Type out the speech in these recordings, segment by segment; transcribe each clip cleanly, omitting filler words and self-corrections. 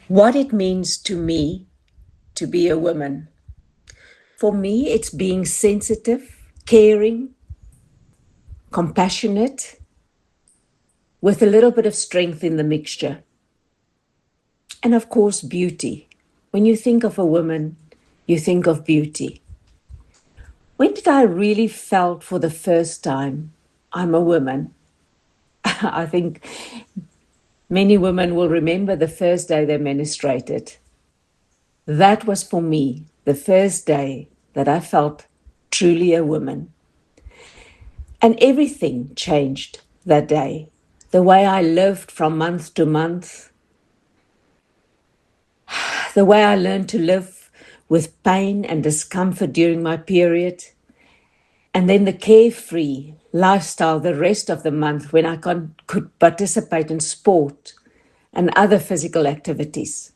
What it means to me to be a woman. For me, it's being sensitive, caring, compassionate, with a little bit of strength in the mixture. And of course, beauty. When you think of a woman, you think of beauty. When did I really felt for the first time I'm a woman? I think many women will remember the first day they menstruated. That was for me the first day that I felt truly a woman. And everything changed that day. The way I lived from month to month, the way I learned to live with pain and discomfort during my period, and then the carefree lifestyle the rest of the month when I could participate in sport and other physical activities.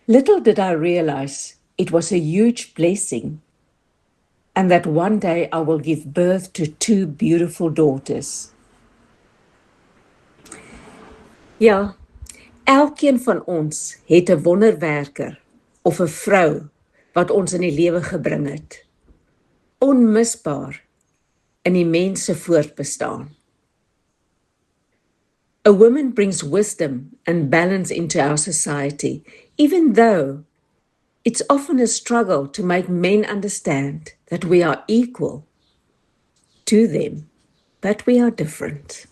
Little did I realize it was a huge blessing and that one day I will give birth to two beautiful daughters. Ja, elkeen van ons het 'n wonderwerker of 'n vrou wat ons in die lewe gebring het. Onmisbaar in die mens se voortbestaan. A woman brings wisdom and balance into our society, even though it's often a struggle to make men understand that we are equal to them, but we are different.